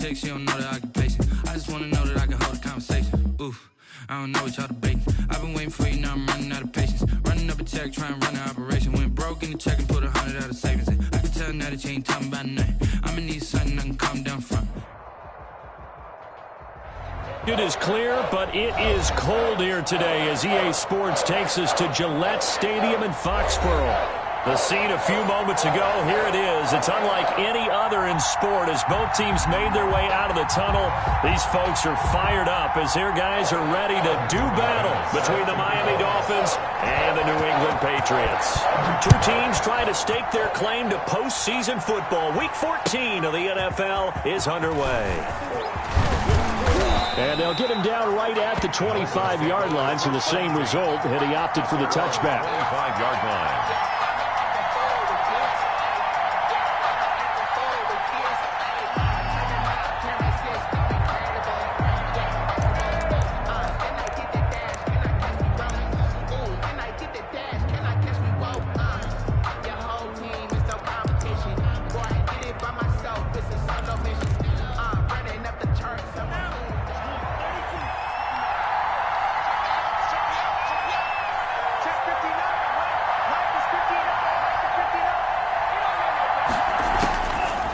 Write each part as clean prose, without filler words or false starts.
She don't know that I can pace it. I just wanna know that I can hold a conversation. Oof, I don't know what y'all debating. I've been waiting for you, now I'm running out of patience. Running up a check, trying to run an operation. Went broke in the check and put 100 out of savings in. I can tell now that you ain't talking about nothing. I'ma need something I can calm down from. It is clear, but it is cold here today as EA Sports takes us to Gillette Stadium in Foxborough. The scene a few moments ago, here it is. It's unlike any other in sport as both teams made their way out of the tunnel. These folks are fired up as their guys are ready to do battle between the Miami Dolphins and the New England Patriots. Two teams trying to stake their claim to postseason football. Week 14 of the NFL is underway. And they'll get him down right at the 25-yard line, so the same result had he opted for the touchback. 25-yard line.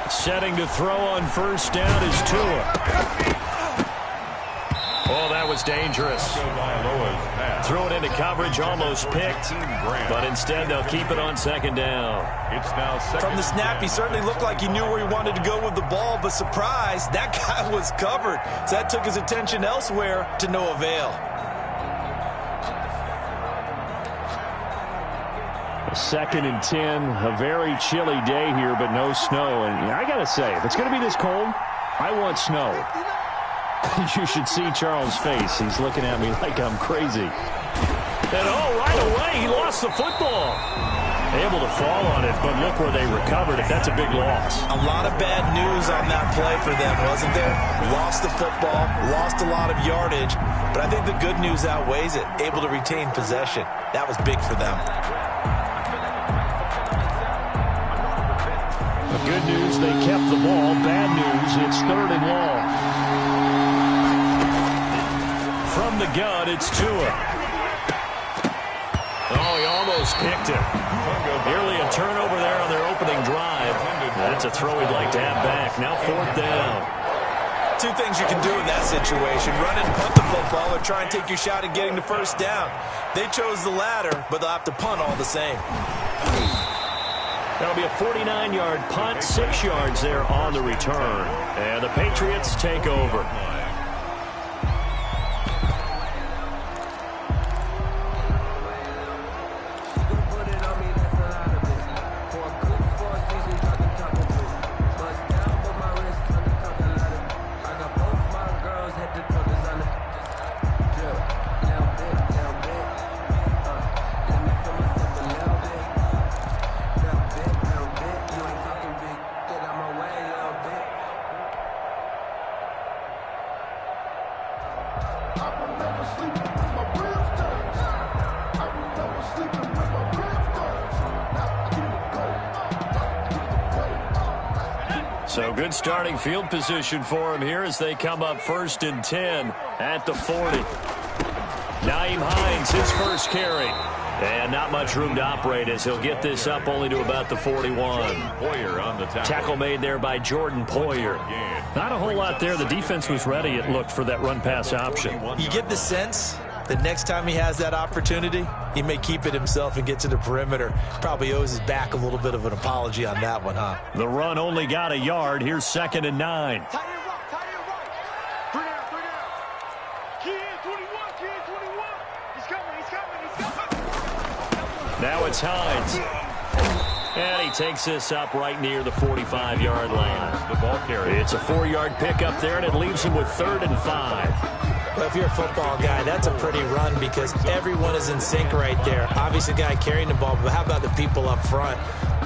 Setting to throw on first down is Tua. Oh, that was dangerous. Threw it into coverage, almost picked, but instead they'll keep it on second down. From the snap, he certainly looked like he knew where he wanted to go with the ball, but surprise, that guy was covered. So that took his attention elsewhere to no avail. Second and 10, a very chilly day here, but no snow. And I got to say, if it's going to be this cold, I want snow. You should see Charles' face. He's looking at me like I'm crazy. And right away, he lost the football. Able to fall on it, but look where they recovered it. That's a big loss. A lot of bad news on that play for them, wasn't there? Lost the football, lost a lot of yardage, but I think the good news outweighs it. Able to retain possession. That was big for them. Good news, they kept the ball. Bad news, it's third and long. From the gun, it's Tua. Oh, he almost picked it. Nearly a turnover there on their opening drive. That's a throw he'd like to have back. Now fourth down. Two things you can do in that situation. Run and punt the football or try and take your shot at getting the first down. They chose the latter, but they'll have to punt all the same. That'll be a 49-yard punt, 6 yards there on the return. And the Patriots take over. So good starting field position for him here as they come up first and 10 at the 40. Nyheim Hines, his first carry. And not much room to operate as he'll get this up only to about the 41. Poyer on the tackle made there by Jordan Poyer. Not a whole lot there. The defense was ready, it looked, for that run-pass option. You get the sense that next time he has that opportunity, he may keep it himself and get to the perimeter. Probably owes his back a little bit of an apology on that one, huh? The run only got a yard. Here's 2nd and 9. Now it's Hines. And he takes this up right near the 45-yard line. The ball carrier. It's a 4-yard pickup there, and it leaves him with 3rd and 5. Well, if you're a football guy, that's a pretty run because everyone is in sync right there. Obviously, the guy carrying the ball, but how about the people up front?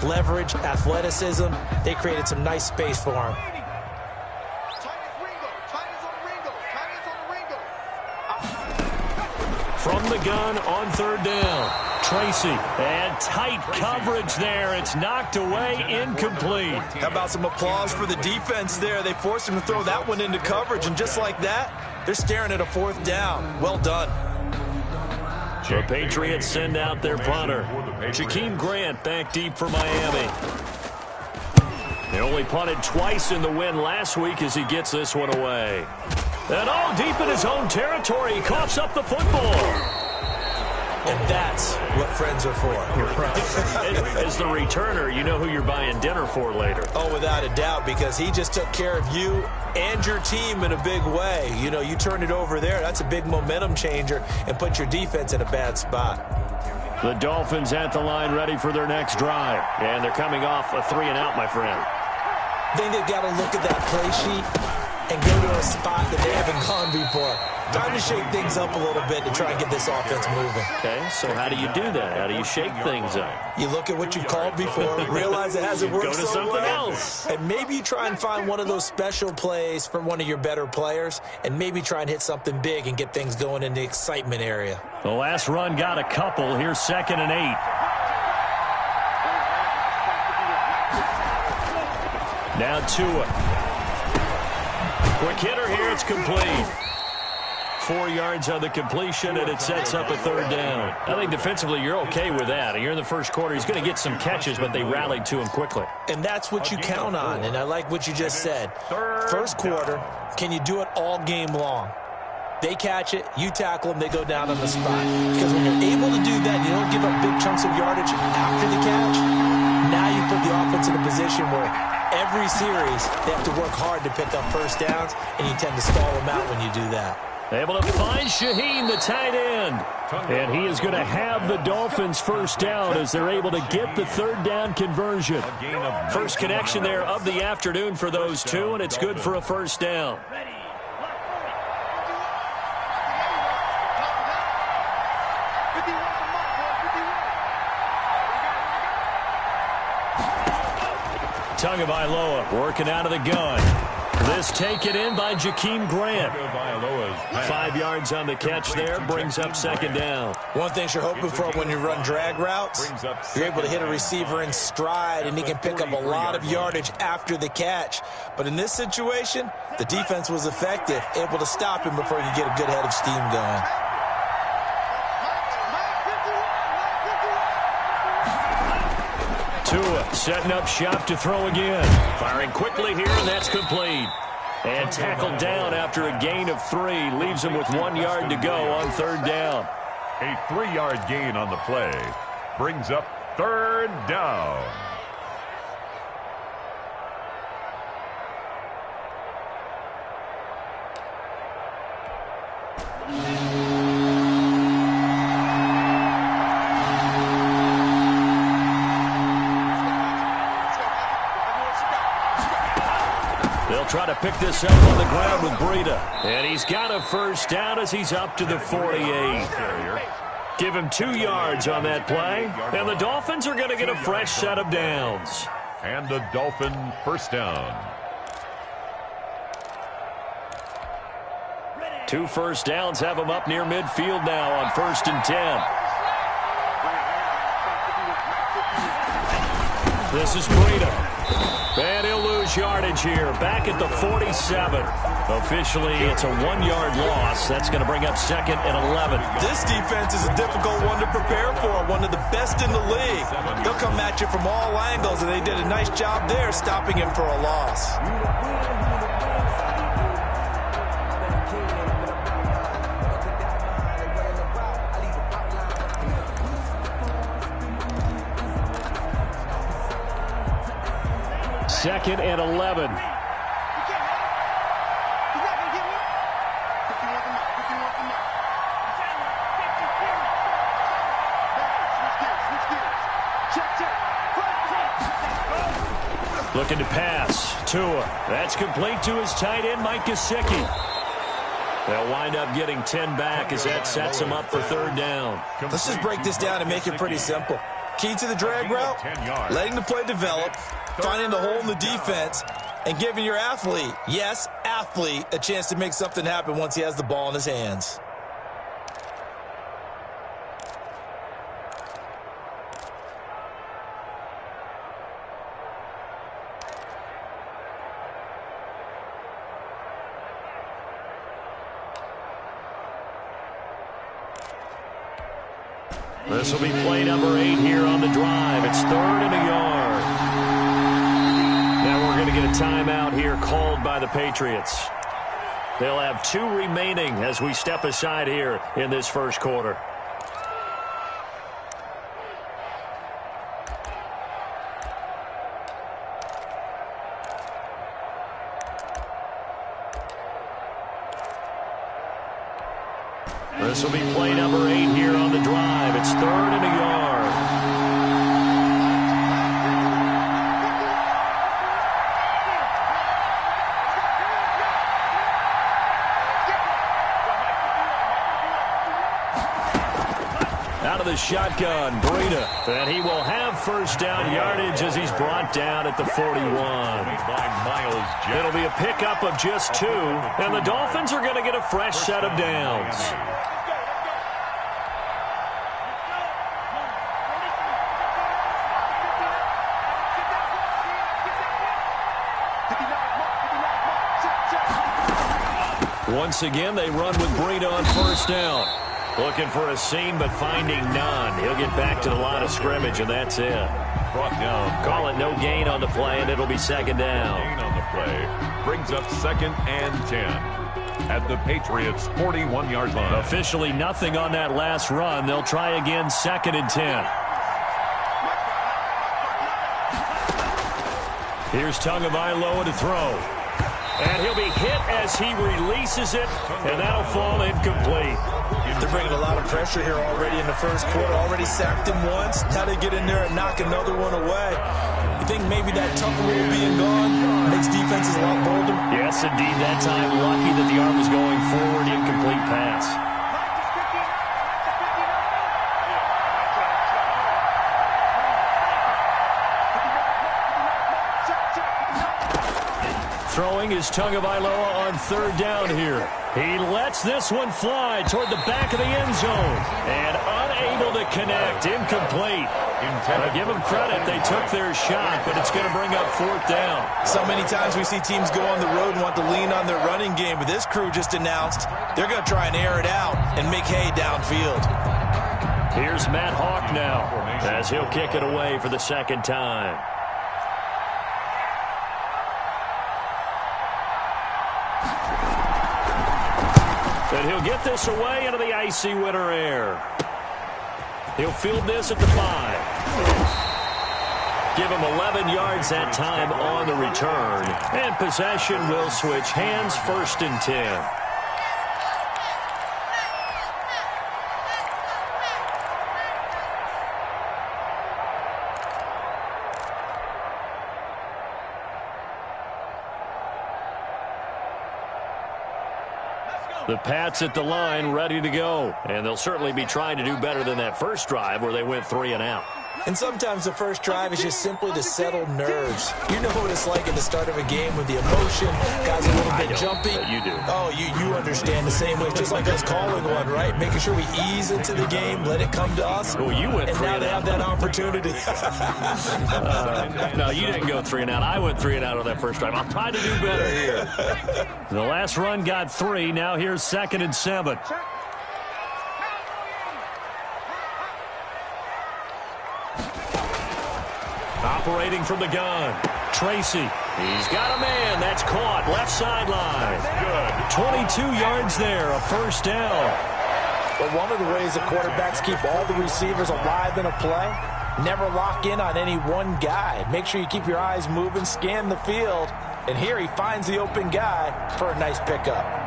Leverage, athleticism, they created some nice space for him. From the gun on 3rd down. Tracy. And tight coverage there. It's knocked away, incomplete. How about some applause for the defense there? They forced him to throw that one into coverage, and just like that, they're staring at a 4th down. Well done. The Patriots send out their punter. Jakeem Grant back deep for Miami. They only punted twice in the win last week as he gets this one away. And all deep in his own territory, he coughs up the football. And that's what friends are for. As the returner, you know who you're buying dinner for later. Oh, without a doubt, because he just took care of you and your team in a big way. You know, you turned it over there. That's a big momentum changer and put your defense in a bad spot. The Dolphins at the line ready for their next drive. And they're coming off a 3-and-out, my friend. I think they've got to look at that play sheet and go to a spot that they haven't gone before. Time to shake things up a little bit to try and get this offense moving. Okay, so how do you do that? How do you shake things up? You look at what you've called before, realize it hasn't worked Go to so something well, else. and maybe you try and find one of those special plays from one of your better players, and maybe try and hit something big and get things going in the excitement area. The last run got a couple. Here's 2nd and 8. Now Tua. Quick hitter here. It's complete. 4 yards on the completion, and it sets up a 3rd down. I think defensively you're okay with that. You're in the first quarter. He's going to get some catches, but they rallied to him quickly. And that's what you count on, and I like what you just said. First quarter, can you do it all game long? They catch it, you tackle them, they go down on the spot. Because when you're able to do that, you don't give up big chunks of yardage after the catch. Now you put the offense in a position where every series they have to work hard to pick up first downs, and you tend to stall them out when you do that. Able to find Shaheen, the tight end. And he is going to have the Dolphins first down as they're able to get the 3rd down conversion. First connection there of the afternoon for those two, and it's good for a first down. Tagovailoa working out of the gun. This taken in by Jakeem Grant. 5 yards on the catch there, brings up 2nd down. One thing you're hoping for when you run drag routes, you're able to hit a receiver in stride, and he can pick up a lot of yardage after the catch. But in this situation, the defense was effective, able to stop him before you get a good head of steam going. Tua setting up shop to throw again. Firing quickly here, and that's complete. And tackled down after a gain of 3. Leaves him with 1 yard to go on 3rd down. A 3-yard gain on the play brings up 3rd down. They'll try to pick this up on the ground with Breida. And he's got a first down as he's up to the 48. Give him 2 yards on that play. And the Dolphins are going to get a fresh set of downs. And the Dolphin first down. 2 first downs have him up near midfield now on 1st and 10. This is Breida. And he'll lose yardage here. Back at the 47. Officially, it's a 1-yard loss. That's going to bring up 2nd and 11. This defense is a difficult one to prepare for, one of the best in the league. They'll come at you from all angles, and they did a nice job there stopping him for a loss. Second and 11. Looking to pass. Tua. That's complete to his tight end, Mike Gesicki. They'll wind up getting 10 back as that sets him up for 3rd down. Let's just break this down and make it pretty simple. Key to the drag route, letting the play develop, finding the hole in the defense, and giving your athlete, yes, athlete, a chance to make something happen once he has the ball in his hands. This will be play number 8 here on the drive. It's 3rd and a yard. Now we're going to get a timeout here called by the Patriots. They'll have 2 remaining as we step aside here in this first quarter. This will be play number 8 here on the drive. It's 3rd and a yard. Out of the shotgun, Breida. And he will have first down yardage as he's brought down at the 41. It'll be a pickup of just 2, and the Dolphins are going to get a fresh set of downs. Once again, they run with Breida on first down. Looking for a seam, but finding none. He'll get back to the line of scrimmage, and that's it. Brought down. Call it no gain on the play, and it'll be second down. Gain on the play brings up 2nd and 10 at the Patriots' 41-yard line. Officially nothing on that last run. They'll try again 2nd and 10. Here's Tagovailoa to throw. And he'll be hit as he releases it, and that'll fall incomplete. They're bringing a lot of pressure here already in the first quarter. Already sacked him once. Now they get in there and knock another one away. You think maybe that tough rule being gone makes defenses a lot bolder? Yes, indeed. That time, lucky that the arm was going forward. Incomplete pass. Throwing is Tagovailoa on 3rd down here. He lets this one fly toward the back of the end zone. And unable to connect. Incomplete. Give them credit. They took their shot, but it's going to bring up 4th down. So many times we see teams go on the road and want to lean on their running game, but this crew just announced they're going to try and air it out and make hay downfield. Here's Matt Hawk now as he'll kick it away for the 2nd time. And he'll get this away into the icy winter air. He'll field this at the 5. Give him 11 yards that time on the return. And possession will switch hands, 1st and 10. The Pats at the line ready to go. And they'll certainly be trying to do better than that first drive where they went 3 and out. And sometimes the first drive is just simply to settle nerves. You know what it's like at the start of a game with the emotion. Guys are a little bit jumpy. You do. Oh, you understand the same way. Just like us calling one, right? Making sure we ease into the game, let it come to us. Well, you went 3 and out. And now they have that opportunity. No, you didn't go 3 and out. I went 3 and out on that first drive. I'll try to do better here. The last run got 3. Now here's 2nd and 7. Operating from the gun. Tracy. He's got a man. That's caught. Left sideline. Good. 22 yards there. A first down. But one of the ways the quarterbacks keep all the receivers alive in a play, never lock in on any one guy. Make sure you keep your eyes moving, scan the field. And here he finds the open guy for a nice pickup.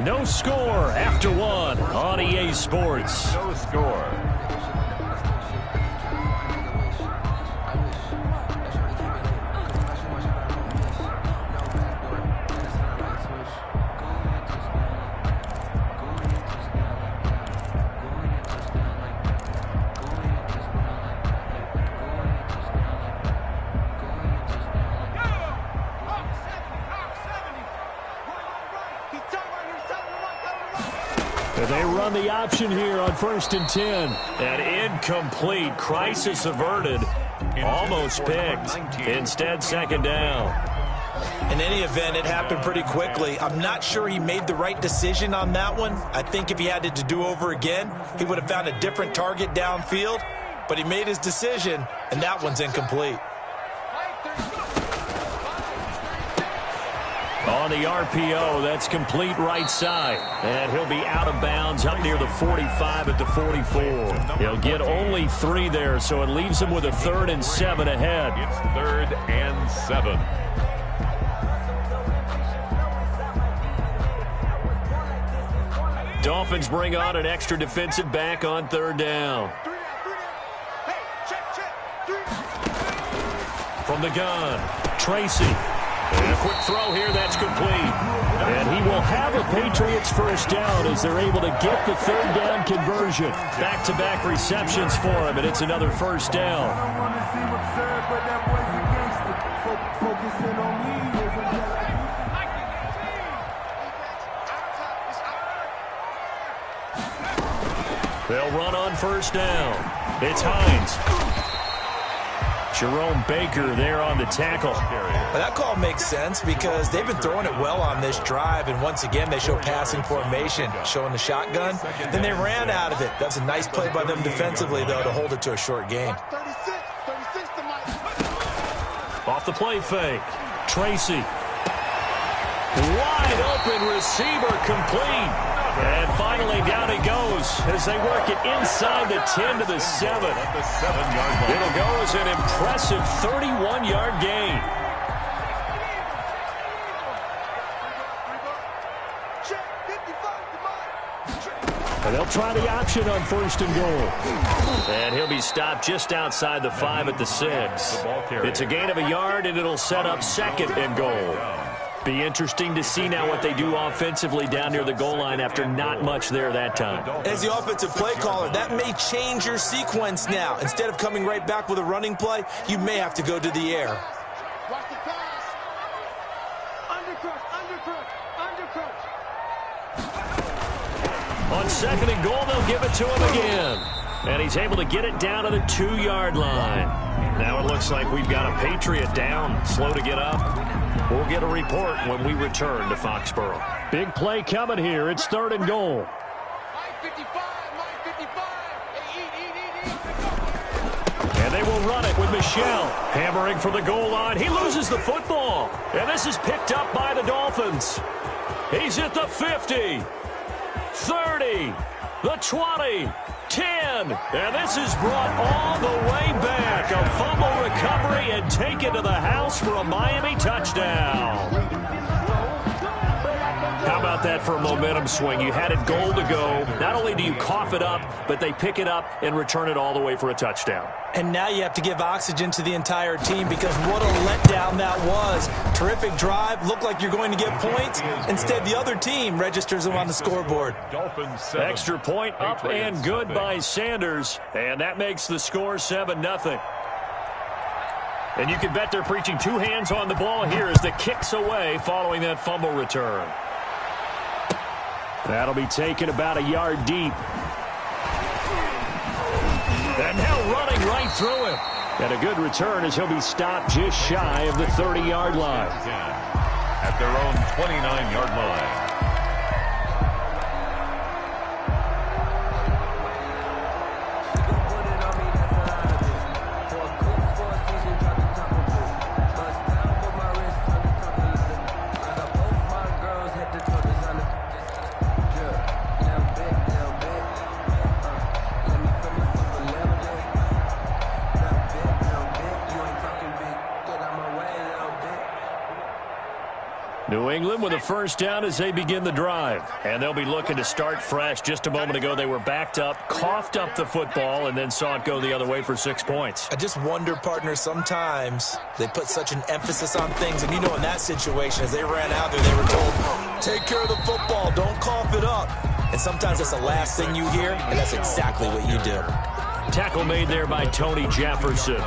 No score after 1 on EA Sports. No score. They run the option here on 1st and 10. And incomplete. Crisis averted. Almost picked. Instead, 2nd down. In any event, it happened pretty quickly. I'm not sure he made the right decision on that one. I think if he had it to do over again, he would have found a different target downfield. But he made his decision, and that one's incomplete. On the RPO, that's complete right side. And he'll be out of bounds up near the 45 at the 44. He'll get only 3 there, so it leaves him with a 3rd and 7 ahead. It's 3rd and 7. Dolphins bring on an extra defensive back on 3rd down. From the gun, Tracy. And a quick throw here, that's complete. And he will have a Patriots 1st down as they're able to get the 3rd down conversion. Back-to-back receptions for him, and it's another 1st down. They'll run on 1st down. It's Hines. Jerome Baker there on the tackle. Well, that call makes sense because they've been throwing it well on this drive, and once again they show passing formation, showing the shotgun. Then they ran out of it. That's a nice play by them defensively, though, to hold it to a short gain. Off the play fake. Tracy. Wide open receiver, complete. And finally down he goes as they work it inside the 10 to the 7. It'll go as an impressive 31-yard gain. And they'll try the option on 1st and goal. And he'll be stopped just outside the 5 at the 6. It's a gain of a yard, and it'll set up 2nd and goal. Be interesting to see now what they do offensively down near the goal line after not much there that time. As the offensive play caller, that may change your sequence now. Instead of coming right back with a running play, you may have to go to the air. Watch the pass. Undercrunch. On 2nd and goal, they'll give it to him again. And he's able to get it down to the 2-yard line. Now it looks like we've got a Patriot down, slow to get up. We'll get a report when we return to Foxborough. Big play coming here. It's 3rd and goal. And they will run it with Michel. Hammering for the goal line. He loses the football. And this is picked up by the Dolphins. He's at the 50, 30, the 20, 10. And this is brought all the way back. A fumble recovery and taken to the house for a Miami touchdown. How about that for a momentum swing? You had it goal to go. Not only do you cough it up, but they pick it up and return it all the way for a touchdown. And now you have to give oxygen to the entire team because what a letdown that was. Terrific drive. Looked like you're going to get points. Instead, the other team registers them on the scoreboard. Extra point up and good by Sanders. And that makes the score 7-0. And you can bet they're preaching 2 hands on the ball here as the kick's away following that fumble return. That'll be taken about a yard deep. And now running right through him. And a good return as he'll be stopped just shy of the 30-yard line. At their own 29-yard line. New England with a 1st down as they begin the drive. And they'll be looking to start fresh. Just a moment ago, they were backed up, coughed up the football, and then saw it go the other way for 6 points. I just wonder, partner, sometimes they put such an emphasis on things. And, you know, in that situation, as they ran out there, they were told, take care of the football, don't cough it up. And sometimes that's the last thing you hear, and that's exactly what you do. Tackle made there by Tony Jefferson.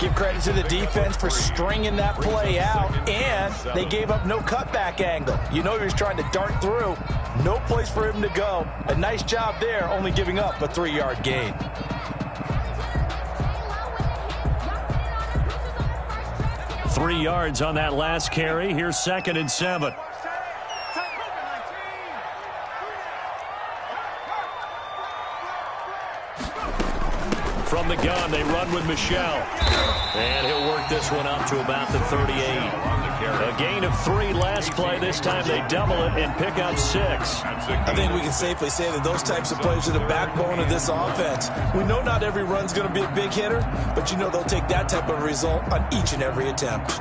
Give credit to the defense for stringing that play out, and they gave up no cutback angle. You know he was trying to dart through. No place for him to go. A nice job there, only giving up a 3-yard gain. Three yards on that last carry. Here's 2nd and 7. From the gun, they run with Michel. And he'll work this one up to about the 38. A gain of 3 last play. This time they double it and pick up 6. I think we can safely say that those types of plays are the backbone of this offense. We know not every run's going to be a big hitter, but you know they'll take that type of result on each and every attempt.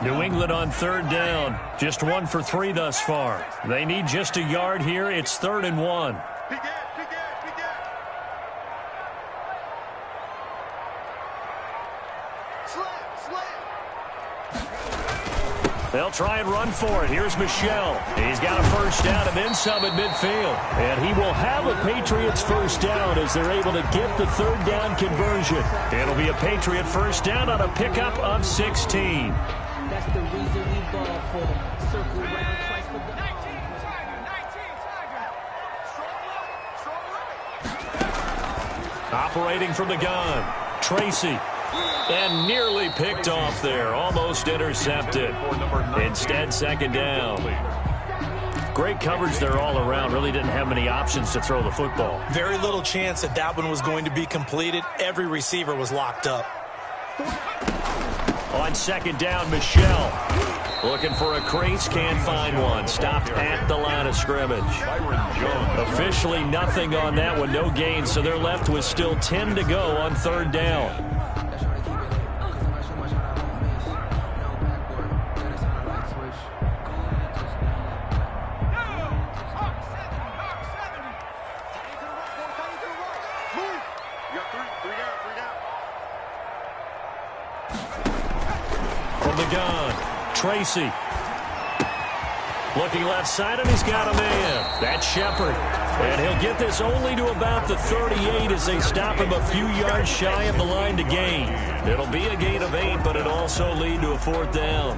New England on 3rd down. Just 1 for 3 thus far. They need just a yard here. It's 3rd and 1. They'll try and run for it. Here's Michel. He's got a first down and then some at midfield. And he will have a Patriots first down as they're able to get the 3rd down conversion. It'll be a Patriot first down on a pickup of 16. That's the reason we ball for them. Circle around twice for the 19. Operating from the gun. Tracy. And nearly picked off there. Almost intercepted. Instead, 2nd down. Great coverage there all around. Really didn't have many options to throw the football. Very little chance that that one was going to be completed. Every receiver was locked up. On 2nd down, Michel. Looking for a crease, can't find one. Stopped at the line of scrimmage. Officially nothing on that one, no gain, so they're left with still 10 to go on 3rd down. Tracy. Looking left side, and he's got a man. That's Shepard. And he'll get this only to about the 38 as they stop him a few yards shy of the line to gain. It'll be a gain of 8, but it'll also lead to a 4th down.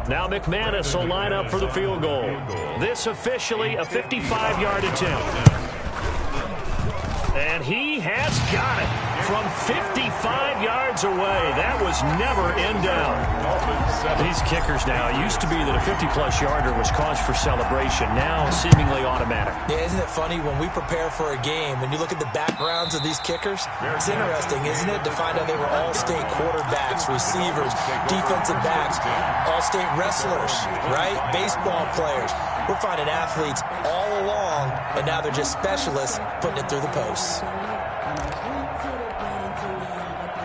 Now McManus will line up for the field goal. This officially a 55-yard attempt. And he has got it from 55 yards away. That was never in doubt. These kickers now, it used to be that a 50-plus yarder was cause for celebration. Now seemingly automatic. Yeah, isn't it funny when we prepare for a game, when you look at the backgrounds of these kickers, it's interesting, isn't it, to find out they were all-state quarterbacks, receivers, defensive backs, all-state wrestlers, right? Baseball players. We're finding athletes all along, and now they're just specialists putting it through the posts.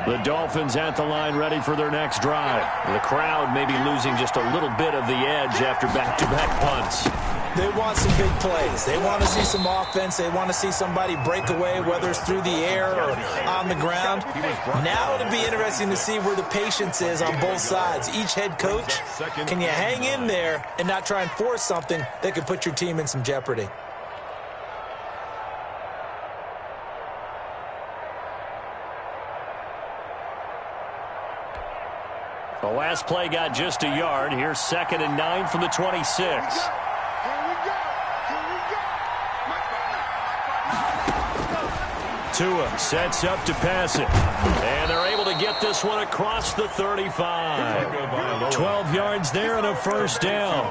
The Dolphins at the line ready for their next drive. The crowd may be losing just a little bit of the edge after back-to-back punts. They want some big plays. They want to see some offense. They want to see somebody break away, whether it's through the air or on the ground. Now it'll be interesting to see where the patience is on both sides. Each head coach, can you hang in there and not try and force something that could put your team in some jeopardy? The last play got just a yard. Here's 2nd and 9 from the 26. Tua sets up to pass it. And they're able to get this one across the 35. 12 yards there and a first down.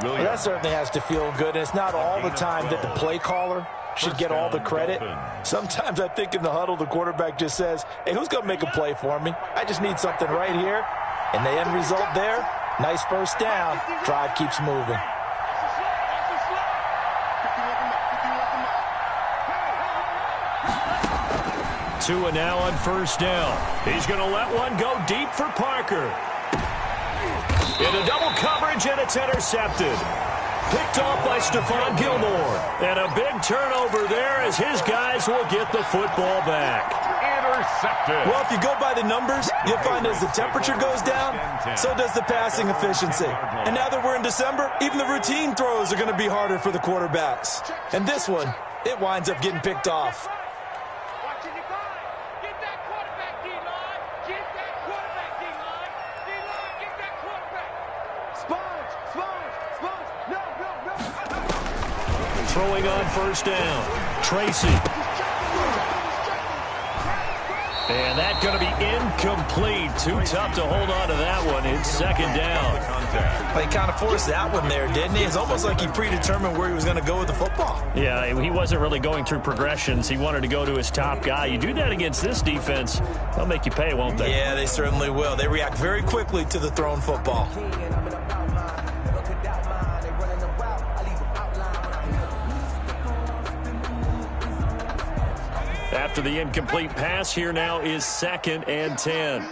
Well, that certainly has to feel good. And it's not all the time that the play caller should get all the credit. Sometimes I think in the huddle, the quarterback just says, hey, who's going to make a play for me? I just need something right here. And the end result there, nice first down. Drive keeps moving. Tua now on first down. He's going to let one go deep for Parker. Into double coverage, and it's intercepted. Picked off by Stephon Gilmore. And a big turnover there as his guys will get the football back. Intercepted. Well, if you go by the numbers, you'll find as the temperature goes down, so does the passing efficiency. And now that we're in December, even the routine throws are going to be harder for the quarterbacks. And this one, it winds up getting picked off. Watching your guard. Get that quarterback, D-line. throwing on first down. Tracy. And that's going to be incomplete. Too tough to hold on to that one. It's second down. He kind of forced that one there, didn't he? It's almost like he predetermined where he was going to go with the football. Yeah, he wasn't really going through progressions. He wanted to go to his top guy. You do that against this defense, they'll make you pay, won't they? Yeah, they certainly will. They react very quickly to the thrown football. After the incomplete pass, here now is 2nd and 10.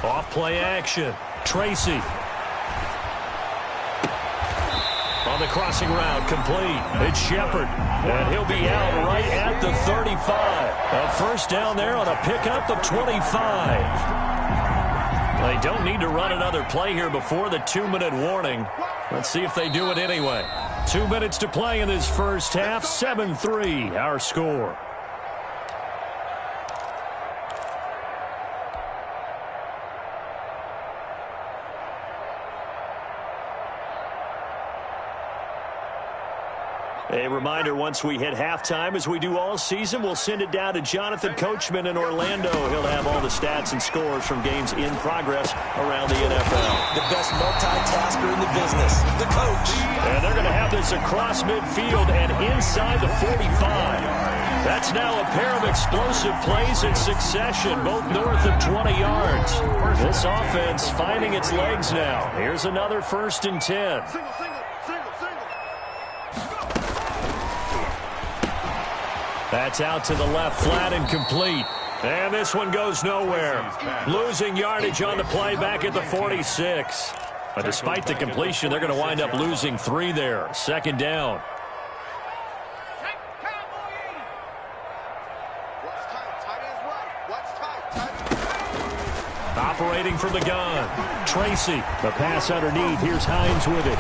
Off play action. Tracy. On the crossing route, complete. It's Shepard. And he'll be out right at the 35. A first down there on a pickup of 25. They don't need to run another play here before the 2-minute warning. Let's see if they do it anyway. 2 minutes to play in this first half. 7-3, our score. A reminder, once we hit halftime, as we do all season, we'll send it down to Jonathan Coachman in Orlando. He'll have all the stats and scores from games in progress around the NFL. The best multitasker in the business, the coach. And they're going to have this across midfield and inside the 45. That's now a pair of explosive plays in succession, both north of 20 yards. This offense finding its legs now. Here's another 1st and 10. That's out to the left, flat and complete. And this one goes nowhere. Losing yardage on the play back at the 46. But despite the completion, they're going to wind up losing 3 there. 2nd down. Operating from the gun. Tracy. The pass underneath. Here's Hines with it.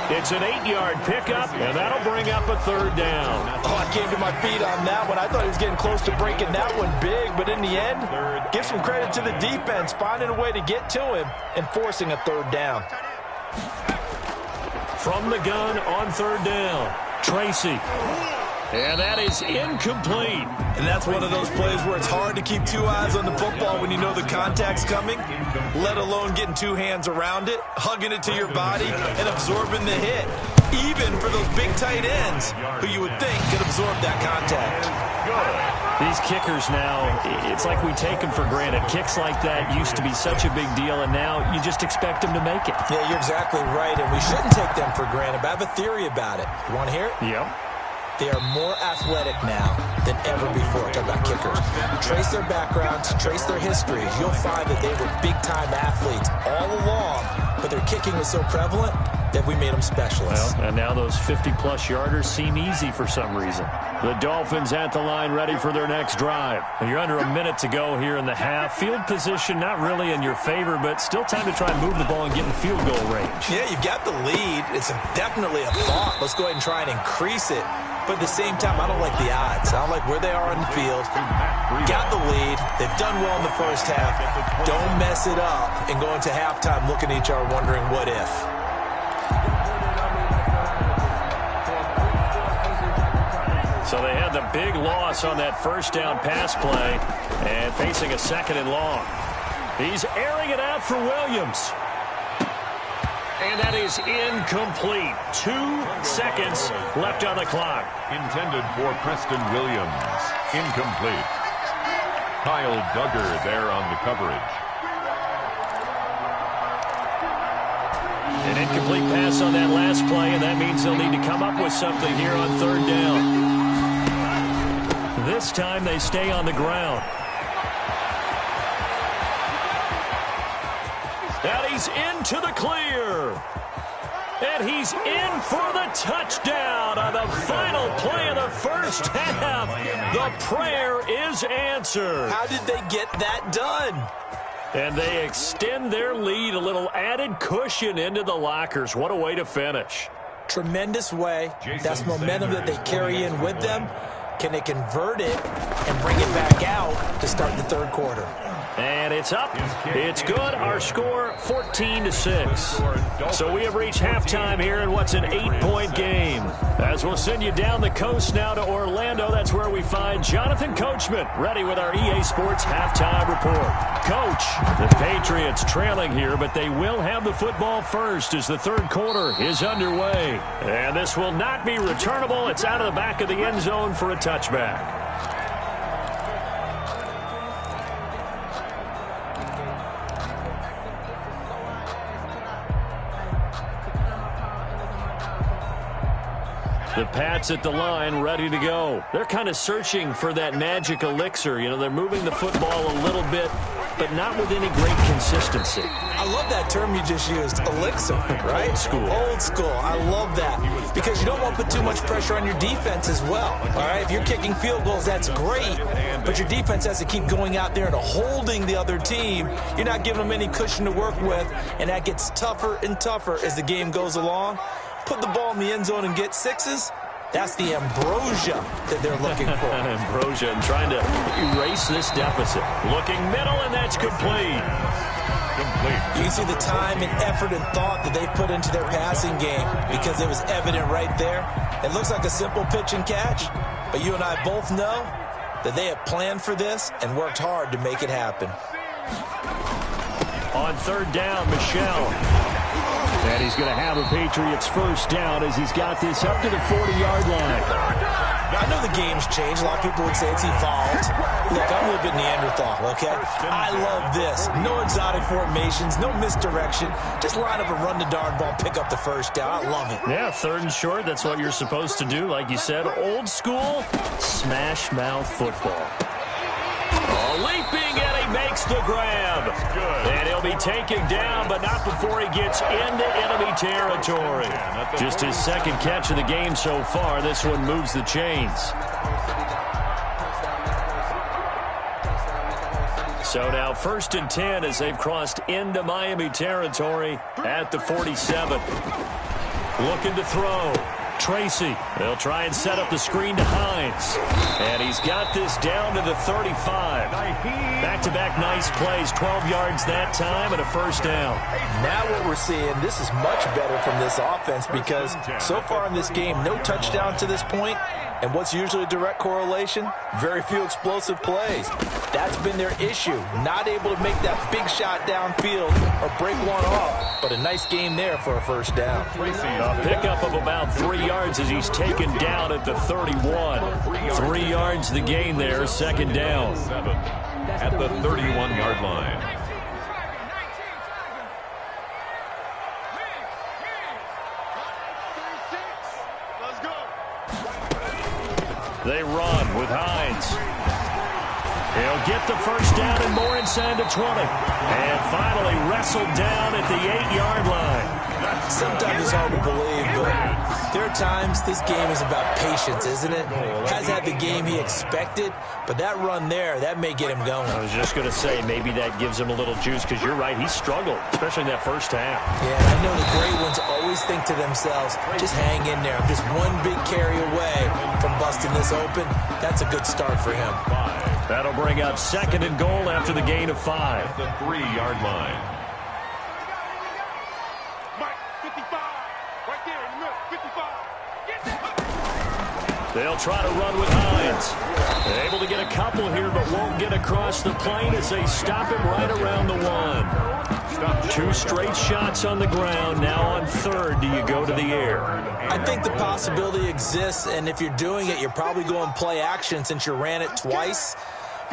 It's an 8-yard pickup, and that'll bring up a 3rd down. Oh, I came to my feet on that one. I thought he was getting close to breaking that one big, but in the end, give some credit to the defense, finding a way to get to him and forcing a 3rd down. From the gun on 3rd down, Tracy. And that is incomplete. And that's one of those plays where it's hard to keep 2 eyes on the football when you know the contact's coming, let alone getting 2 hands around it, hugging it to your body, and absorbing the hit. Even for those big tight ends who you would think could absorb that contact. These kickers now, it's like we take them for granted. Kicks like that used to be such a big deal, and now you just expect them to make it. Yeah, you're exactly right, and we shouldn't take them for granted, but I have a theory about it. You want to hear it? Yep. They are more athletic now than ever before. Talk about kickers. Trace their backgrounds, trace their histories. You'll find that they were big-time athletes all along, but their kicking was so prevalent that we made them specialists. Well, and now those 50-plus yarders seem easy for some reason. The Dolphins at the line ready for their next drive. And you're under a minute to go here in the half. Field position not really in your favor, but still time to try and move the ball and get in field goal range. Yeah, you've got the lead. It's definitely a thought. Let's go ahead and try and increase it. But at the same time, I don't like the odds. I don't like where they are on the field. Got the lead. They've done well in the first half. Don't mess it up and go into halftime looking at each other wondering what if. So they had the big loss on that first down pass play and facing a 2nd and long. He's airing it out for Williams. And that is incomplete. 2 seconds left on the clock. Intended for Preston Williams. Incomplete. Kyle Duggar there on the coverage. An incomplete pass on that last play, and that means they'll need to come up with something here on 3rd down. This time they stay on the ground. And he's into the clear. And he's in for the touchdown on the final play of the first half. The prayer is answered. How did they get that done? And they extend their lead, a little added cushion into the lockers. What a way to finish. Tremendous way. That's momentum that they carry in with them. Can they convert it and bring it back out to start the third quarter. And it's up. It's good. Our score, 14-6. So we have reached halftime here in what's an 8-point game. As we'll send you down the coast now to Orlando, that's where we find Jonathan Coachman, ready with our EA Sports halftime report. Coach, the Patriots trailing here, but they will have the football first as the third quarter is underway. And this will not be returnable. It's out of the back of the end zone for a touchback. The Pats at the line, ready to go. They're kind of searching for that magic elixir. You know, they're moving the football a little bit, but not with any great consistency. I love that term you just used, elixir, right? Old school. Old school. I love that because you don't want to put too much pressure on your defense as well, all right? If you're kicking field goals, that's great, but your defense has to keep going out there and holding the other team. You're not giving them any cushion to work with, and that gets tougher and tougher as the game goes along. Put the ball in the end zone and get sixes. That's the ambrosia that they're looking for. Ambrosia and trying to erase this deficit. Looking middle, and that's complete. You can see the time and effort and thought that they put into their passing game because it was evident right there. It looks like a simple pitch and catch, but you and I both know that they have planned for this and worked hard to make it happen. On third down, Michel. And he's going to have a Patriots first down as he's got this up to the 40-yard line. I know the game's changed. A lot of people would say it's evolved. Look, I'm a little bit Neanderthal, okay? I love this. No exotic formations, no misdirection. Just line up and run the darn ball, pick up the first down. I love it. Yeah, third and short, that's what you're supposed to do. Like you said, old school, smash mouth football. Leaping, and he makes the grab. And he'll be taken down, but not before he gets into enemy territory. Just his second catch of the game so far. This one moves the chains. So now 1st and 10 as they've crossed into Miami territory at the 47. Looking to throw. Tracy, they'll try and set up the screen to Hines. And he's got this down to the 35. Back-to-back nice plays, 12 yards that time and a first down. Now what we're seeing, this is much better from this offense because so far in this game, no touchdown to this point. And what's usually a direct correlation? Very few explosive plays. That's been their issue. Not able to make that big shot downfield or break one off. But a nice game there for a first down. A pickup of about 3 yards as he's taken down at the 31. 3 yards the gain there, second down. At the 31-yard line. They run with Hines. He'll get the first down and more inside the 20. And finally wrestled down at the 8-yard line. Sometimes it's hard to believe, but there are times this game is about patience, isn't it? Has had the game he expected, but that run there, that may get him going. I was just going to say, maybe that gives him a little juice, because you're right, he struggled, especially in that first half. Yeah, I know the great ones always think to themselves, just hang in there. I'm just one big carry away from busting this open. That's a good start for him. That'll bring up 2nd and goal after the gain of 5. At the 3-yard line. They'll try to run with Hines. They're able to get a couple here, but won't get across the plane as they stop him right around the 1. 2 straight shots on the ground. Now on third, do you go to the air? I think the possibility exists, and if you're doing it, you're probably going play action since you ran it twice.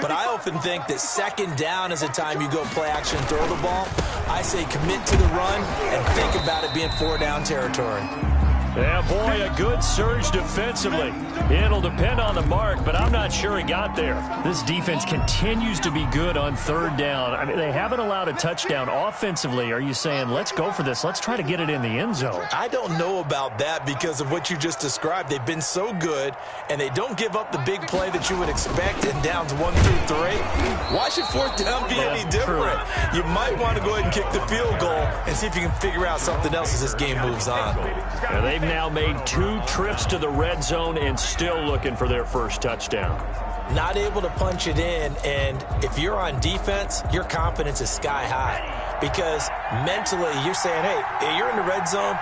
But I often think that second down is the time you go play action and throw the ball. I say commit to the run and think about it being 4-down territory. Yeah, boy, a good surge defensively. It'll depend on the mark, but I'm not sure he got there. This defense continues to be good on third down. I mean, they haven't allowed a touchdown offensively. Are you saying, let's go for this, let's try to get it in the end zone? I don't know about that because of what you just described. They've been so good, and they don't give up the big play that you would expect in downs 1 through 3. Why should 4th down be any different? You might want to go ahead and kick the field goal and see if you can figure out something else as this game moves on. Yeah, they've now made 2 trips to the red zone and still looking for their first touchdown. not able to punch it in, and if you're on defense, your confidence is sky high because mentally you're saying, hey, you're in the red zone.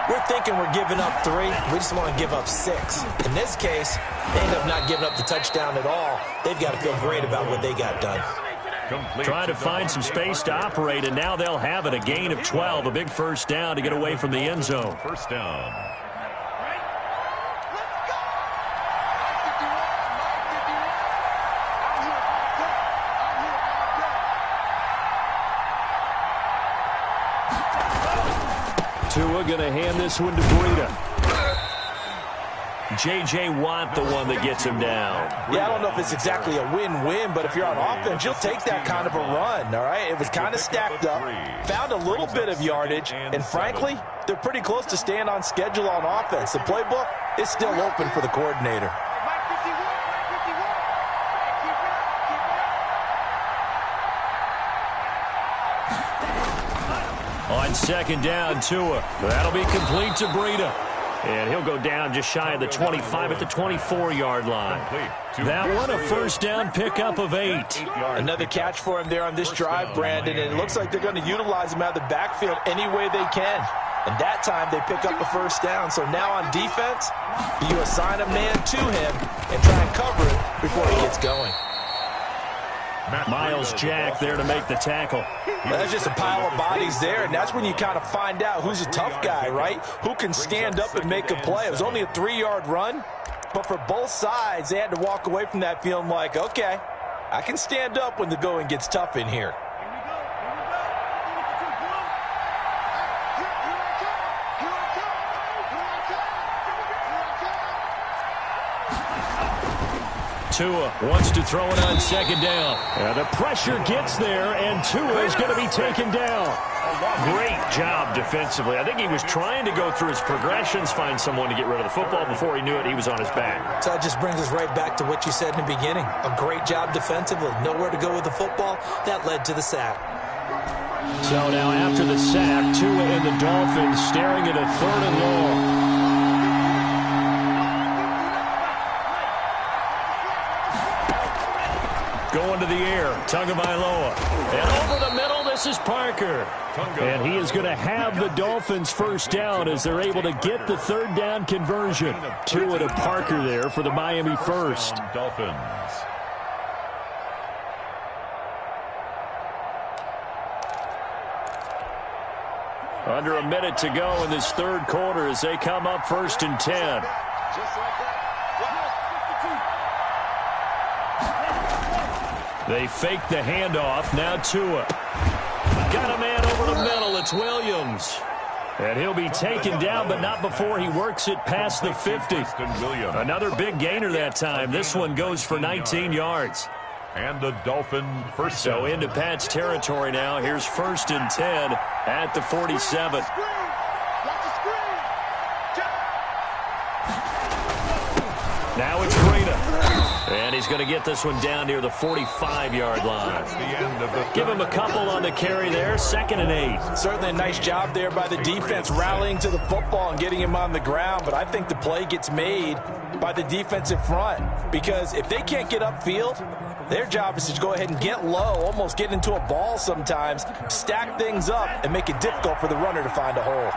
We're thinking we're giving up 3. We just want to give up 6. In this case, they end up not giving up the touchdown at all. They've got to feel great about what they got done. Trying to find some space to operate, and now they'll have it. A gain of 12, a big first down to get away from the end zone. First down. Tua going to hand this one to Breida. J.J. Watt, the one that gets him down. Yeah, I don't know if it's exactly a win-win, but if you're on offense, you'll take that kind of a run, all right? It was kind of stacked up, found a little bit of yardage, and frankly, they're pretty close to staying on schedule on offense. The playbook is still open for the coordinator. On second down, Tua. That'll be complete to Breida. And he'll go down just shy of the 25 at the 24-yard line. That one a first down pickup of 8. Another catch for him there on this drive, Brandon, and it looks like they're going to utilize him out of the backfield any way they can. And that time they pick up a first down. So now on defense, you assign a man to him and try and cover it before he gets going. Myles Jack there to make the tackle. That's just a pile of bodies there, and that's when you kind of find out who's a tough guy, right? Who can stand up and make a play. It was only a 3-yard run, but for both sides, they had to walk away from that feeling like, okay, I can stand up when the going gets tough in here. Tua wants to throw it on second down. The pressure gets there, and Tua is going to be taken down. Great job defensively. I think he was trying to go through his progressions, find someone to get rid of the football. Before he knew it, he was on his back. So that just brings us right back to what you said in the beginning. A great job defensively. Nowhere to go with the football. That led to the sack. So now after the sack, Tua and the Dolphins staring at a 3rd and long. Going to the air, Tagovailoa. And over the middle, this is Parker. And he is going to have the Dolphins first down as they're able to get the 3rd down conversion. Tua to Parker there for the Miami first. Dolphins. Under a minute to go in this 3rd quarter as they come up 1st and 10. They fake the handoff. Now Tua. Got a man over the middle. It's Williams. And he'll be taken down, but not before he works it past the 50. Another big gainer that time. This one goes for 19 yards. And the Dolphin first down. So into Pat's territory now. Here's 1st and 10 at the 47. Now it's Breida. And he's going to get this one down near the 45-yard line. Give him a couple on the carry there. 2nd and 8. Certainly a nice job there by the defense rallying to the football and getting him on the ground. But I think the play gets made by the defensive front. Because if they can't get upfield, their job is to go ahead and get low, almost get into a ball sometimes, stack things up, and make it difficult for the runner to find a hole.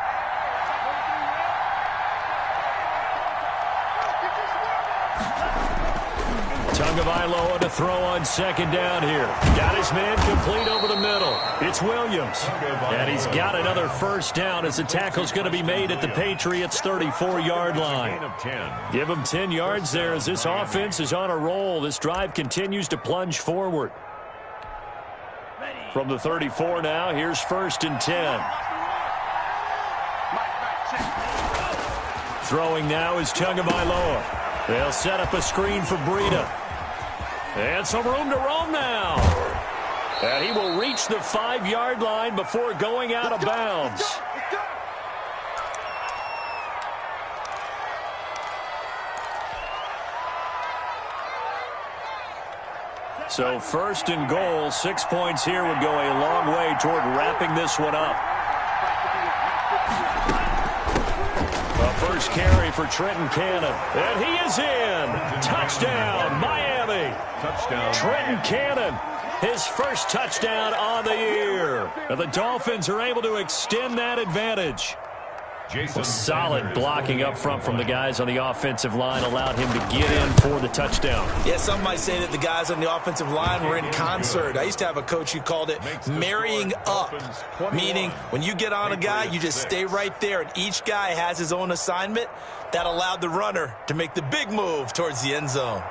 Tagovailoa to throw on 2nd down here. Got his man complete over the middle. It's Williams. And he's got another first down as the tackle's going to be made at the Patriots' 34-yard line. Give him 10 yards there as this offense is on a roll. This drive continues to plunge forward. From the 34 now, here's 1st and 10. Throwing now is Tagovailoa. They'll set up a screen for Breida. And some room to roam now. And he will reach the 5-yard line before going out of bounds. So 1st and goal, 6 points here would go a long way toward wrapping this one up. A first carry for Trenton Cannon. And he is in. Touchdown, Miami. Miami. Touchdown. Trenton Cannon, his first touchdown on the year. And the Dolphins are able to extend that advantage. Solid blocking up front from the guys on the offensive line allowed him to get in for the touchdown. Yeah, some might say that the guys on the offensive line were in concert. I used to have a coach who called it marrying up, meaning when you get on a guy, you just stay right there, and each guy has his own assignment. That allowed the runner to make the big move towards the end zone.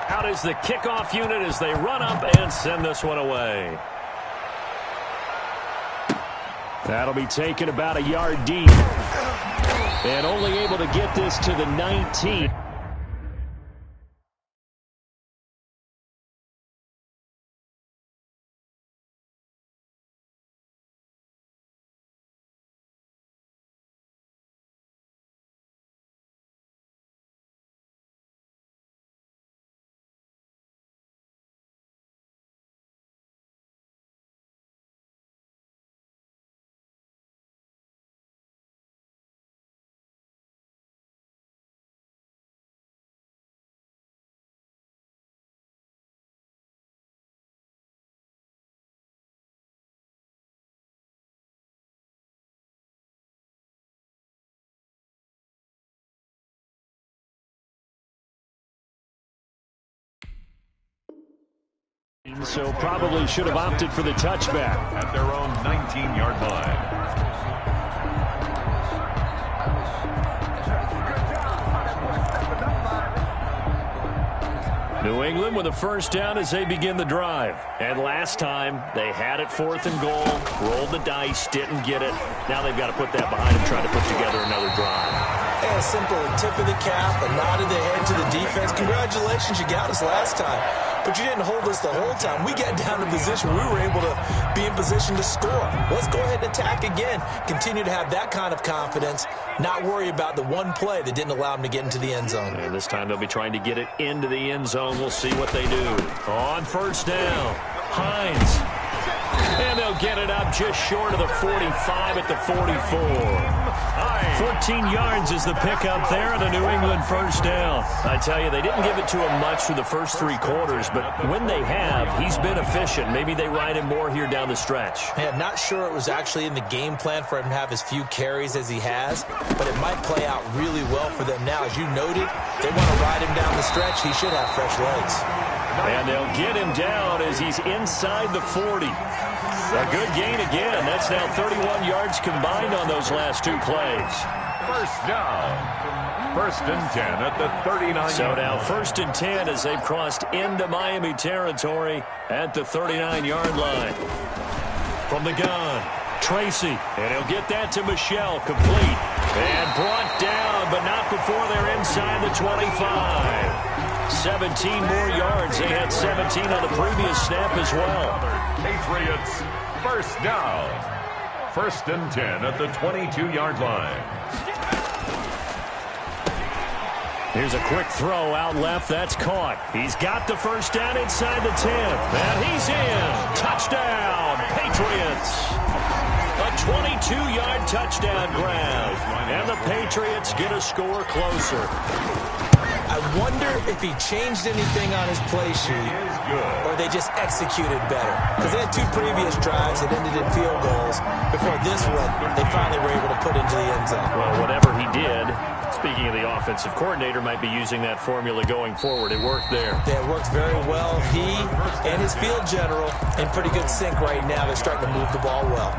Out is the kickoff unit as they run up and send this one away. That'll be taken about a yard deep. And only able to get this to the 19. So probably should have opted for the touchback. At their own 19-yard line. New England with a first down as they begin the drive. And last time, they had it 4th and goal, rolled the dice, didn't get it. Now they've got to put that behind them, try to put together another drive. A simple tip of the cap, a nod of the head to the defense. Congratulations, you got us last time. But you didn't hold us the whole time. We got down to position. We were able to be in position to score. Let's go ahead and attack again. Continue to have that kind of confidence. Not worry about the one play that didn't allow them to get into the end zone. And this time they'll be trying to get it into the end zone. We'll see what they do. On first down, Hines. And they'll get it up just short of the 45 at the 44. 14 yards is the pickup there, and a New England first down. I tell you, they didn't give it to him much through the first 3 quarters, but when they have, he's been efficient. Maybe they ride him more here down the stretch. I'm not sure it was actually in the game plan for him to have as few carries as he has, but it might play out really well for them now. As you noted, they want to ride him down the stretch. He should have fresh legs. And they'll get him down as he's inside the 40. A good gain again. That's now 31 yards combined on those last 2 plays. First down. 1st and 10 at the 39. So now 1st and 10 as they've crossed into Miami territory at the 39-yard line. From the gun, Tracy. And he'll get that to Michelle, complete. And brought down, but not before they're inside the 25. 17 more yards. They had 17 on the previous snap as well. Patriots first down. 1st and 10 at the 22-yard line. Here's a quick throw out left. That's caught. He's got the first down inside the 10. And he's in. Touchdown, Patriots. A 22-yard touchdown grab. And the Patriots get a score closer. I wonder if he changed anything on his play sheet or they just executed better. Because they had 2 previous drives that ended in field goals. Before this one, they finally were able to put into the end zone. Well, whatever he did, speaking of the offensive coordinator, might be using that formula going forward. It worked there. Yeah, it worked very well. He and his field general in pretty good sync right now. They're starting to move the ball well.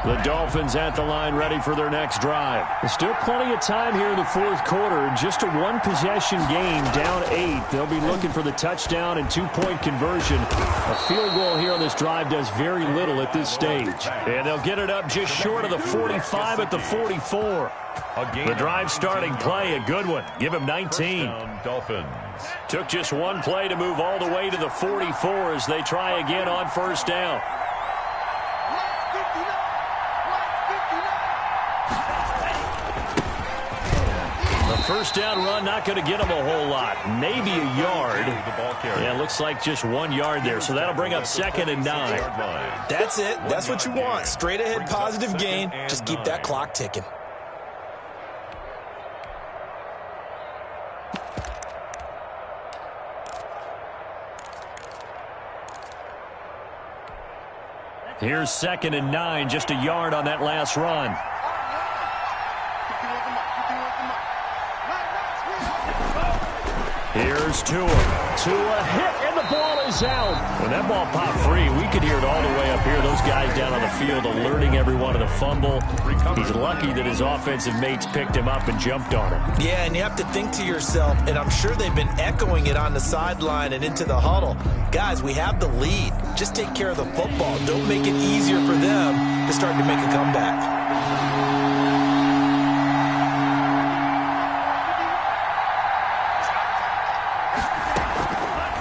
The Dolphins at the line ready for their next drive. There's still plenty of time here in the 4th quarter. Just a 1-possession game, down 8. They'll be looking for the touchdown and 2-point conversion. A field goal here on this drive does very little at this stage. And they'll get it up just short of the 45 at the 44. The drive starting play, a good one. Give him 19. Dolphins. Took just 1 play to move all the way to the 44 as they try again on first down. First down run, not going to get him a whole lot. Maybe a yard. Yeah, looks like just 1 yard there. So that'll bring up 2nd and 9. That's it. That's what you want. Straight ahead positive gain. Just keep that clock ticking. Here's 2nd and 9, just a yard on that last run. Here's Tua. Tua hit, and the ball is out. When that ball popped free, we could hear it all the way up here. Those guys down on the field alerting everyone of the fumble. He's lucky that his offensive mates picked him up and jumped on him. Yeah, and you have to think to yourself, and I'm sure they've been echoing it on the sideline and into the huddle. Guys, we have the lead. Just take care of the football. Don't make it easier for them to start to make a comeback.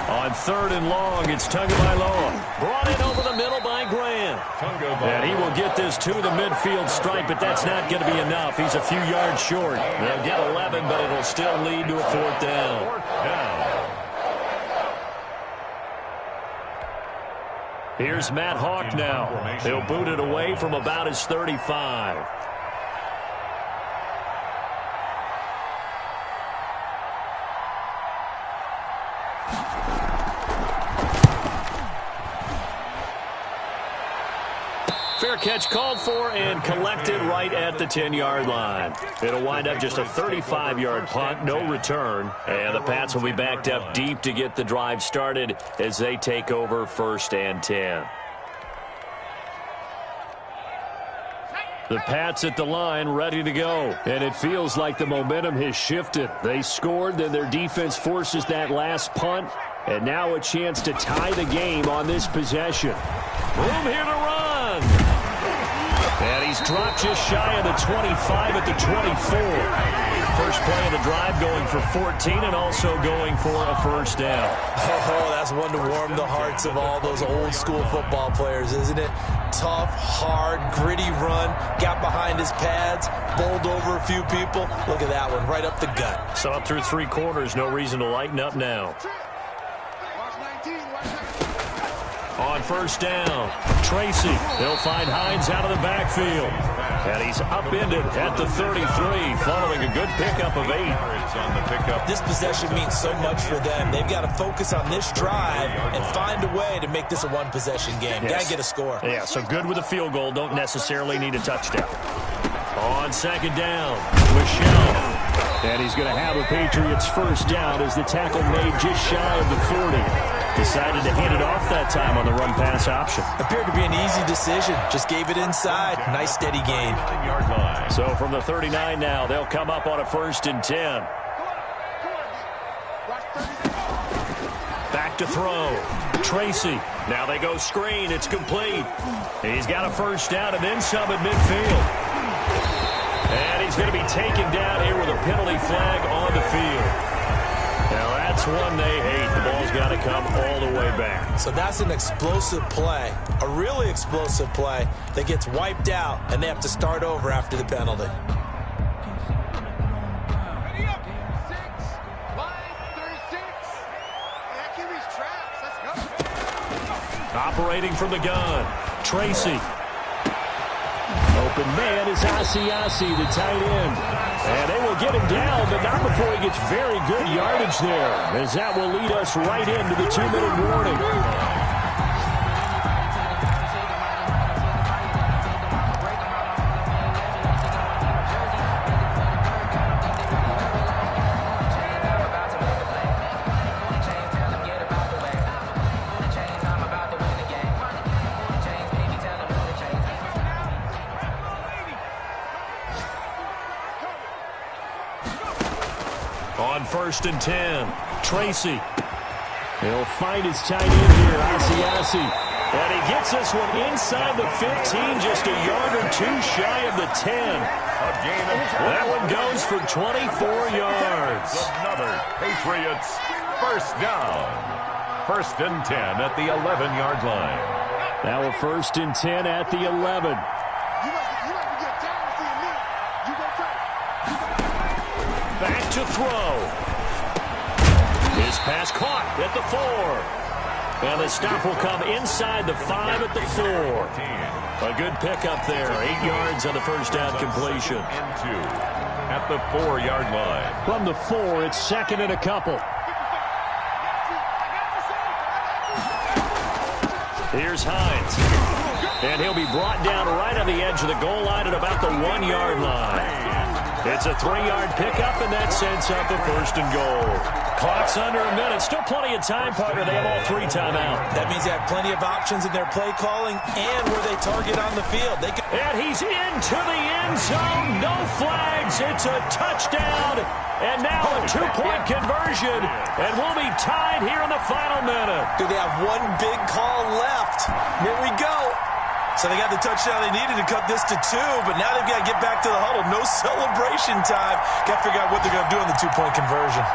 On 3rd and long, it's Tagovailoa. Brought in over the middle by Graham. And he will get this to the midfield stripe, but that's not going to be enough. He's a few yards short. They'll get 11, but it'll still lead to a 4th down. Here's Matt Hawk now. He'll boot it away from about his 35. Fair catch called for and collected right at the 10-yard line. It'll wind up just a 35-yard punt, no return. And the Pats will be backed up deep to get the drive started as they take over 1st and 10. The Pats at the line, ready to go. And it feels like the momentum has shifted. They scored, then their defense forces that last punt. And now a chance to tie the game on this possession. Room here to run. And he's dropped just shy of the 25 at the 24. First play of the drive going for 14 and also going for a 1st down. Oh, that's one to warm the hearts of all those old-school football players, isn't it? Tough, hard, gritty run. Got behind his pads, bowled over a few people. Look at that one, right up the gut. So up through 3 quarters, no reason to lighten up now. On 1st down, Tracy. He'll find Hines out of the backfield. And he's upended at the 33, following a good pickup of 8. This possession means so much for them. They've got to focus on this drive and find a way to make this a one-possession game. Yes. Got to get a score. Yeah, so good with a field goal. Don't necessarily need a touchdown. On 2nd down, Michelle. And he's going to have a Patriots 1st down as the tackle made just shy of the 40. Decided to hand it off that time on the run-pass option. Appeared to be an easy decision. Just gave it inside. Nice, steady gain. So from the 39 now, they'll come up on a 1st and 10. Back to throw. Tracy. Now they go screen. It's complete. He's got a 1st down and then some at midfield. And he's going to be taken down here with a penalty flag on the field. Now that's one they hate. The ball's got to come all the way back. So that's an explosive play, a really explosive play that gets wiped out, and they have to start over after the penalty. Operating from the gun, Tracy. Open man is Asiasi, the tight end. And they will get him down, but not before he gets very good yardage there, as that will lead us right into the 2-minute warning. On 1st and 10, Tracy. He'll find his tight end here, Asiasi. And he gets this one inside the 15, just a yard or 2 shy of the 10. That one goes for 24 yards. Another Patriots 1st down. 1st and 10 at the 11-yard line. Now a 1st and 10 at the 11. Back to throw. His pass caught at the 4. And the stop will come inside the 5 at the 4. A good pickup there. 8 yards on the 1st down completion. Into at the 4-yard line. From the 4, it's 2nd and a couple. Here's Hines. And he'll be brought down right on the edge of the goal line at about the 1-yard line. It's a 3-yard pickup, and that sets up a 1st and goal. Clock's under a minute. Still plenty of time, partner. They have all 3 timeouts. That means they have plenty of options in their play calling and where they target on the field. And he's into the end zone. No flags. It's a touchdown. And now a 2-point conversion. And we'll be tied here in the final minute. Do they have one big call left? Here we go. So they got the touchdown they needed to cut this to 2, but now they've got to get back to the huddle. No celebration time. Got to figure out what they're going to do on the 2-point conversion.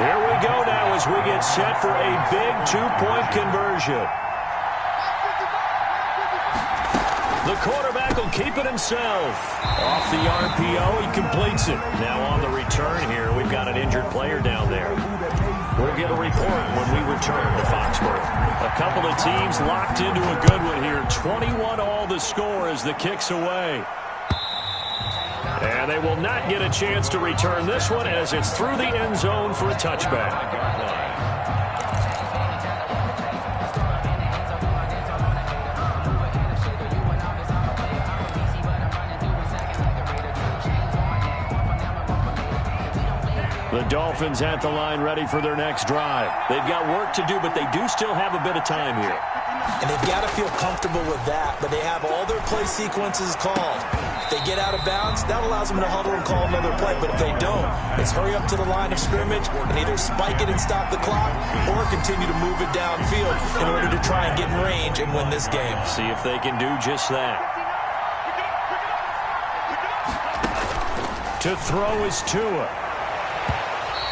Here we go now as we get set for a big 2-point conversion. The quarterback will keep it himself. Off the RPO, he completes it. Now on the return here, we've got an injured player down there. We'll get a report when we return to Foxborough. A couple of teams locked into a good one here. 21-all the score as the kick's away. And they will not get a chance to return this one as it's through the end zone for a touchback. The Dolphins at the line ready for their next drive. They've got work to do, but they do still have a bit of time here. And they've got to feel comfortable with that, but they have all their play sequences called. If they get out of bounds, that allows them to huddle and call another play. But if they don't, it's hurry up to the line of scrimmage and either spike it and stop the clock or continue to move it downfield in order to try and get in range and win this game. See if they can do just that. To throw is Tua.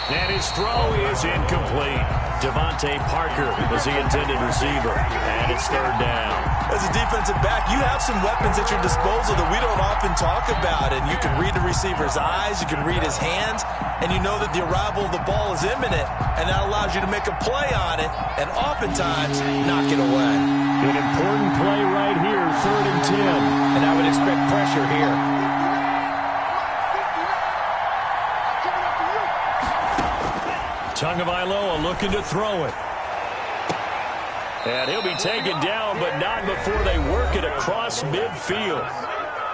And his throw is incomplete. Devontae Parker is the intended receiver. And it's 3rd down. As a defensive back, you have some weapons at your disposal that we don't often talk about. And you can read the receiver's eyes, you can read his hands, and you know that the arrival of the ball is imminent. And that allows you to make a play on it and oftentimes knock it away. An important play right here, 3rd and 10. And I would expect pressure here. Tagovailoa looking to throw it. And he'll be taken down, but not before they work it across midfield.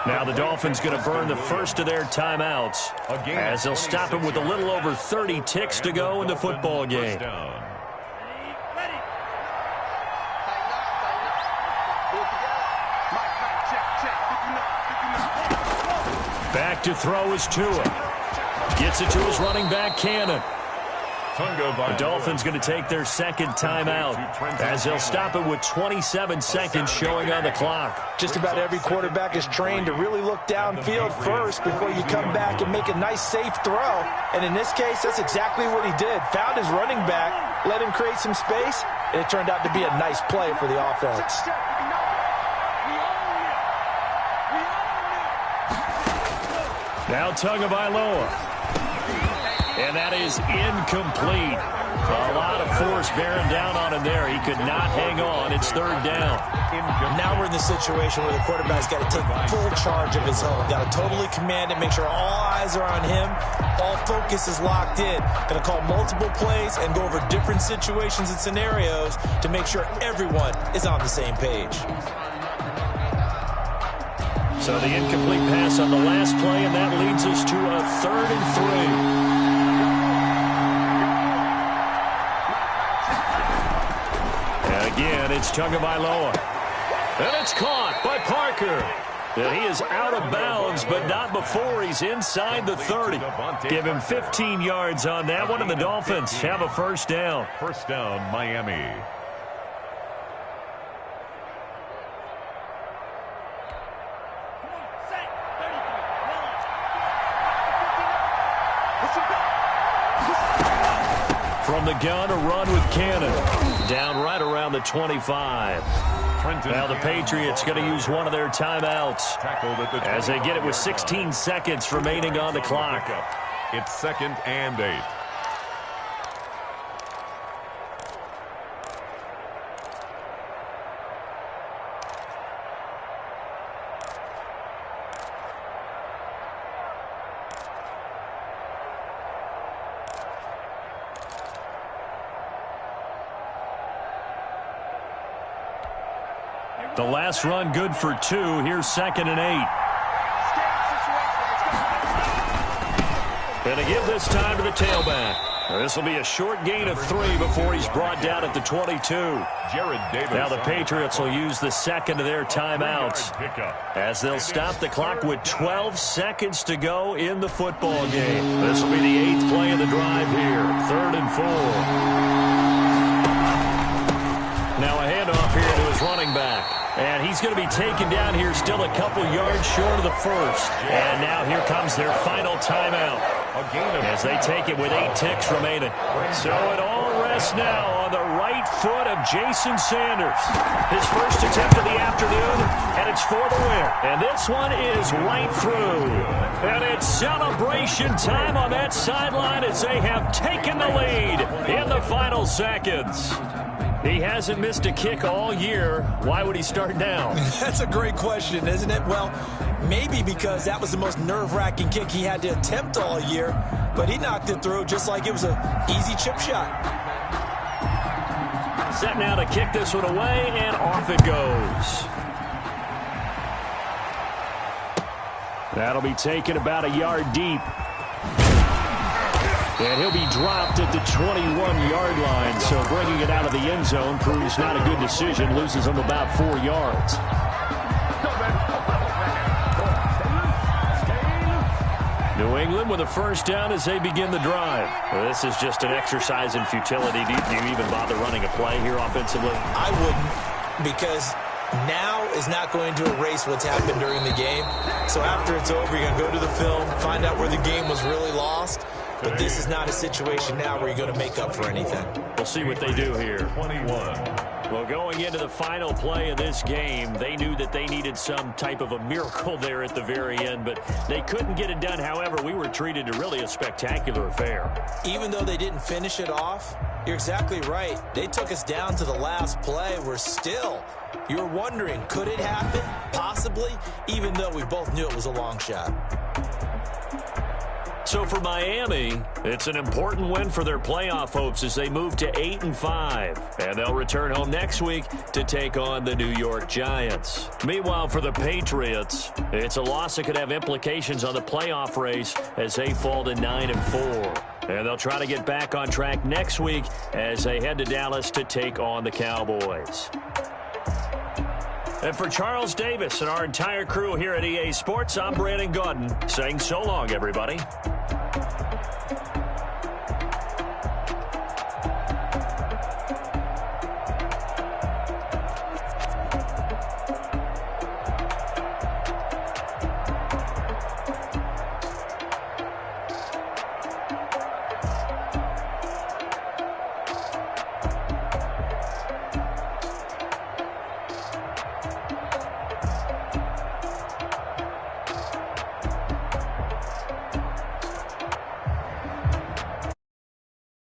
Now the Dolphins going to burn the first of their timeouts as they'll stop him with a little over 30 ticks to go in the football game. Back to throw is Tua. Gets it to his running back, Cannon. The Dolphins going to take their 2nd timeout as they'll stop it with 27 seconds showing on the clock. Just about every quarterback is trained to really look downfield first before you come back and make a nice, safe throw. And in this case, that's exactly what he did. Found his running back, let him create some space, and it turned out to be a nice play for the offense. Now Tagovailoa. And that is incomplete. A lot of force bearing down on him there. He could not hang on. It's 3rd down. Now we're in the situation where the quarterback's got to take full charge of his own. Got to totally command it, make sure all eyes are on him. All focus is locked in. Going to call multiple plays and go over different situations and scenarios to make sure everyone is on the same page. So the incomplete pass on the last play, and that leads us to a 3rd and 3. Again, it's Tagovailoa. And it's caught by Parker. And he is out of bounds, but not before he's inside the 30. Give him 15 yards on that one, and the Dolphins have a 1st down. 1st down, Miami. From the gun, a run with Cannon. Down right around the 25. Now the Patriots going to use one of their timeouts as they get it with 16 seconds remaining on the clock. It's 2nd and 8. The last run good for 2. Here's 2nd and 8. Going to give this time to the tailback. This will be a short gain of 3 before he's brought down at the 22. Jared Davis. Now the Patriots will use the second of their timeouts as they'll stop the clock with 12 seconds to go in the football game. This will be the 8th play of the drive here. 3rd and 4. Now a handoff here to his running back. And he's going to be taken down here still a couple yards short of the first. And now here comes their final timeout as they take it with 8 ticks remaining. So it all rests now on the right foot of Jason Sanders. His first attempt of the afternoon, and it's for the win. And this one is right through. And it's celebration time on that sideline as they have taken the lead in the final seconds. He hasn't missed a kick all year. Why would he start now? That's a great question, isn't it? Well, maybe because that was the most nerve-wracking kick he had to attempt all year, but he knocked it through just like it was an easy chip shot. Set now to kick this one away, and off it goes. That'll be taken about a yard deep. And he'll be dropped at the 21-yard line, so bringing it out of the end zone proves not a good decision, loses him about 4 yards. New England with a first down as they begin the drive. Well, this is just an exercise in futility. Do you even bother running a play here offensively? I wouldn't, because now is not going to erase what's happened during the game. So after it's over, you're going to go to the film, find out where the game was really lost. But this is not a situation now where you're going to make up for anything. We'll see what they do here. 21. Well, going into the final play of this game, they knew that they needed some type of a miracle there at the very end, but they couldn't get it done. However, we were treated to really a spectacular affair. Even though they didn't finish it off, you're exactly right. They took us down to the last play. We're still, you're wondering, could it happen? Possibly, even though we both knew it was a long shot. So for Miami, it's an important win for their playoff hopes as they move to 8-5. And they'll return home next week to take on the New York Giants. Meanwhile, for the Patriots, it's a loss that could have implications on the playoff race as they fall to 9-4. And they'll try to get back on track next week as they head to Dallas to take on the Cowboys. And for Charles Davis and our entire crew here at EA Sports, I'm Brandon Gaudin saying so long, everybody.